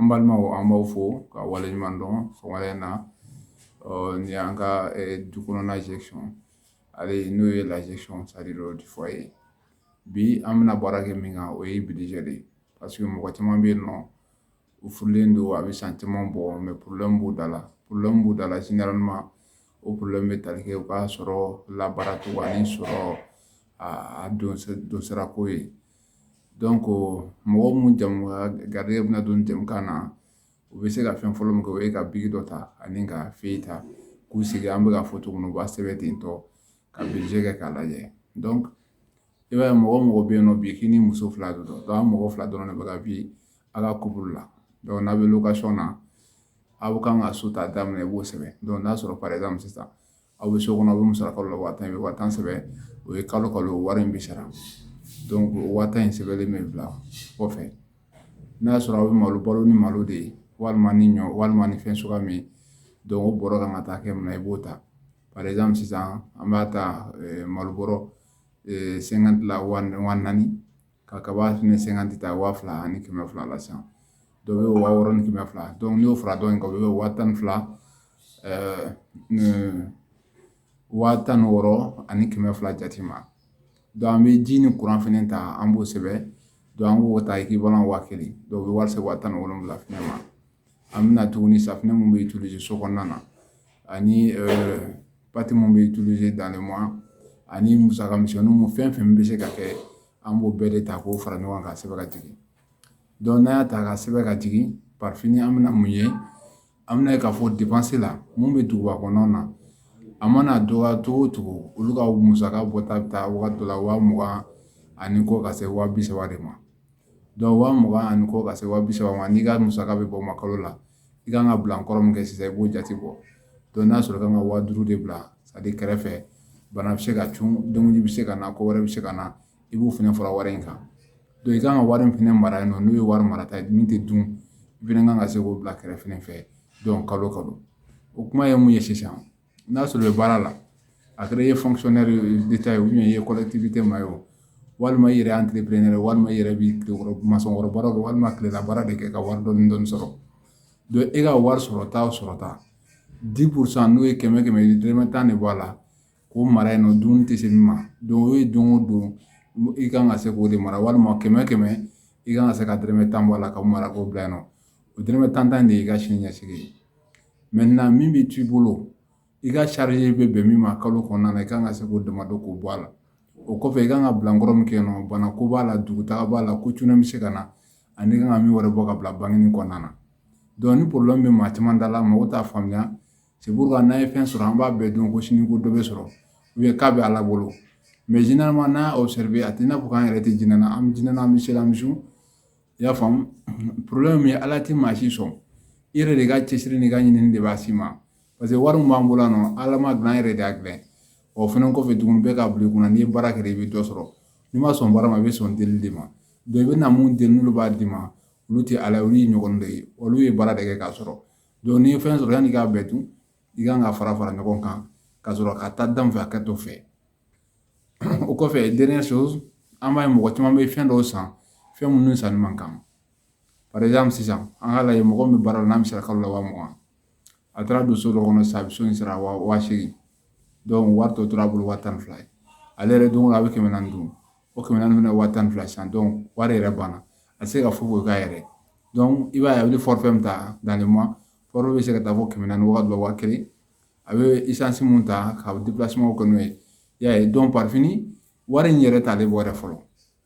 An balimaw an b'aw fo ka waleɲuman dɔn sɔgɔmada in na ni y'an ka du kɔnɔna gestion ale n'o ye la gestion c'est-à-dire du foyer bi an bɛna baara kɛ min kan o ye budget de ye parce que mɔgɔ caman bɛ yen nɔ u furulen don a bɛ san caman bɔ mais problème b'u da la généralement o problème bɛ tali kɛ u ka sɔrɔ labaaracogo ani sɔrɔ a don sira ko ye donc mɔgɔ mun garijɛgɛ bɛna don jamukan na u bɛ se ka fɛn fɔlɔ min kɛ o ye ka bigi dɔ ta ani ka feuille ta k'u sigi an bɛ ka fɔ cogo min u b'a sɛbɛn ten tɔ ka budget kɛ k'a lajɛ donc i b'a ye mɔgɔ o mɔgɔ bɛ yen nɔ bi k'i ni muso fila don donc an mɔgɔ fila dɔrɔn de bɛ ka bi a ka couple la donc n'a bɛ location na aw kan ka so ta daminɛ i b'o sɛbɛn donc n'a sɔrɔ par exemple sisan aw bɛ so kɔnɔ aw bɛ musaka la 10,000 i bɛ 10,000 sɛbɛn o ye kalo wari in bɛ sara donc o 10,000 in sɛbɛnlen bɛ bila kɔfɛ n'a sɔrɔ aw bɛ malo balo ni malo de ye walima ni ɲɔ walima ni fɛn suguya min donc o bɔrɔ kan ka taa kɛ min na i b'o ta par exemple sisan an b'a ta malo bɔrɔ 50 la 4,000 ka kaba fɛnɛ 50 ta 2,200 la sisan dɔ bɛ 6,000 ni 200 donc n'i y'o fara dɔ in kan o bɛ 12,600 ani 200 jate ma donc an bɛ ji ni courant fɛnɛ ta an b'o sɛbɛn donc an b'o ta équivalent 1,000 donc o bɛ wari se 17,000 fɛnɛ ma an bɛna tuguni safunɛ mun bɛ utiliser so kɔnɔna na ani pâte mun bɛ utiliser dans le mois ani musaka misɛnninw mun fɛn fɛn bɛ se ka kɛ an b'o bɛɛ de ta k'o fara ɲɔgɔn kan ka sɛbɛn ka jigin donc n'an y'a ta ka sɛbɛn ka jigin par fini an bɛna mun ye an bɛna ye k'a fɔ dépense la mun bɛ duguba kɔnɔnaw na a mana dɔgɔya cogo o cogo olu ka musaka bɔta bɛ taa wagati dɔ la 20,000 ani kɔ ka se 30,000 de ma donc 20,000 ani kɔ ka se 30,000 ma n'i ka musaka bɛ bɔ ma kalo la i kan ka bila kɔrɔ min kɛ sisan i b'o jate bɔ donc n'a sɔrɔ i kan ka 50,000 de bila c'est à dire kɛrɛfɛ bana bɛ se ka cun dumuni bɛ se ka na ko wɛrɛ bɛ se ka na i b'o fɛnɛ fara wari in kan donc i kan ka wari in fɛnɛ mara yen nɔ n'o ye wari marata ye min tɛ dun i fɛnɛ kan ka se k'o bila kɛrɛfɛ fɛ donc kalo o kuma ye mun ye sisan n'a sɔrɔ i bɛ baara la a kɛra i ye fonctionnaire d'État ye ou bien i ye collectivité ma ye o walima i yɛrɛ ye entrepreneur walima i yɛrɛ bɛ masɔnkɔrɔ baara kɛ walima tilela baara de kɛ ka wari dɔɔni sɔrɔ donc e ka wari sɔrɔta o sɔrɔta 10% n'o ye 100 dɔrɔmɛ 10 de bɔ a la k'o mara yen nɔ dumuni tɛ se min ma donc o ye don o don i kan ka se k'o de mara walima 100 i kan ka se ka dɔrɔmɛ 10 bɔ a la ka mara k'o bila yen nɔ o dɔrɔmɛ 10 de y'i ka sini ɲɛsigi ye maintenant min bɛ t'i bolo i ka charge bɛ bɛn min ma kalo kɔnɔna na i kan ka se k'o damadɔ k'o bɔ a la o kɔfɛ i kan ka bila nkɔrɔ min kɛ yen nɔ bana ko b'a la dugutaga b'a la ko cunna bɛ se ka na ani i kan ka min wɛrɛ bɔ ka bila banque kɔnɔna na donc ni problème bɛ maa caman da la mɔgɔw t'a faamuya c'est pourquoi n'an ye fɛn sɔrɔ an b'a bɛɛ dɔn ko sini ko dɔ bɛ sɔrɔ ou bien k'a bɛ Ala bolo mais généralement n'a y'a observé a tɛ i n'a fɔ k'an yɛrɛ tɛ jinɛ na an bɛ jinɛ na an bɛ se an bɛ su i y'a faamu problème min ye Ala tɛ maa si sɔn i yɛrɛ de ka cɛsiri n'i ka ɲinini de b'a si ma parce que wari min b'an bolo yan nɔ Ala ma dilan an yɛrɛ de y'a dilan o fɛnɛ kɔfɛ tuguni bɛɛ ka bila i kunna n'i ye baara kɛ i bɛ dɔ sɔrɔ n'i ma sɔn baara ma i bɛ sɔn deli de ma donc i bɛ na mun deli n'olu b'a d'i ma olu tɛ Ala ye olu ye ɲɔgɔn de ye olu ye baara de kɛ k'a sɔrɔ donc n'i ye fɛn sɔrɔ yanni i k'a bɛɛ dun i kan ka fara ɲɔgɔn kan ka sɔrɔ ka taa dan fɛ a kɛ to fɛ o kɔfɛ dernière chose an b'a ye mɔgɔ caman bɛ fɛn dɔw san fɛn minnu sanni man kan par exemple sisan an k'a lajɛ mɔgɔ min bɛ baara la n'a bɛ sara kalo la 20,000 a taara don so dɔ kɔnɔ sisan a bɛ so in sara 8,000 donc wari tɔ tora a bolo 12,000 ye ale yɛrɛ don o don a bɛ 400 dun o 400 fana ye 12,000 sisan donc wari yɛrɛ banna a tɛ se ka foyi k'a yɛrɛ donc i b'a ye a bɛ forfait min ta dans le mois forfait bɛ se ka taa fɔ 400 wagati dɔ 1,000 a bɛ essence mun ta ka déplacement kɛ n'o ye i y'a ye donc par fini wari in yɛrɛ t'ale bɔ yɛrɛ fɔlɔ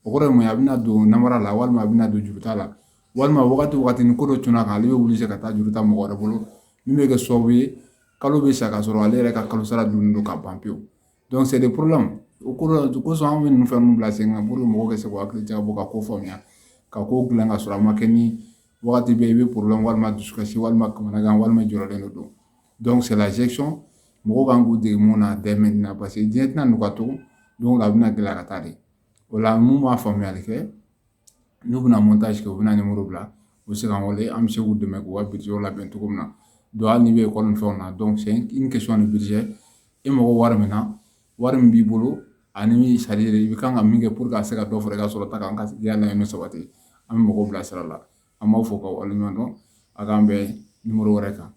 o kɔrɔ ye mun ye a bɛna don namara la walima a bɛna don juruta la walima wagati ni ko dɔ cunna kan ale bɛ wuli ka taa juruta mɔgɔ wɛrɛ bolo min bɛ kɛ sababu ye kalo bɛ sa ka sɔrɔ ale yɛrɛ ka kalo sara dunnen don ka ban pewu donc c'est des problèmes o kosɔn an bɛ ninnu fɛn ninnu bila sen kan pour que mɔgɔw ka se k'u hakili jagabɔ ka ko faamuya ka ko dilan ka sɔrɔ a ma kɛ ni wagati bɛɛ i bɛ problème walima dusukasi walima kamanagan walima jɔrɔlen don donc c'est la gestion mɔgɔw kan k'u dege mun na dès maintenant parce que diɲɛ tɛna nɔgɔya tugun donc a bɛna gɛlɛya ka taa de o la mun b'a faamuyali kɛ n'u bɛna montage kɛ u bɛna numéro bila u bɛ se k'an wele an bɛ se k'u dɛmɛ k'u ka budget labɛn cogo min na donc hali n'i bɛ école ni fɛnw na donc c'est une question de budget e mago wari min na wari min b'i bolo ani c'est-à-dire i kan ka min kɛ pour que a se ka dɔ fara i ka sɔrɔta kan ka se k'i ka laɲini sabati an bɛ mɔgɔw bilasira la an b'aw fo k'aw waleɲuman dɔn a k'an bɛn nimoro wɛrɛ kan.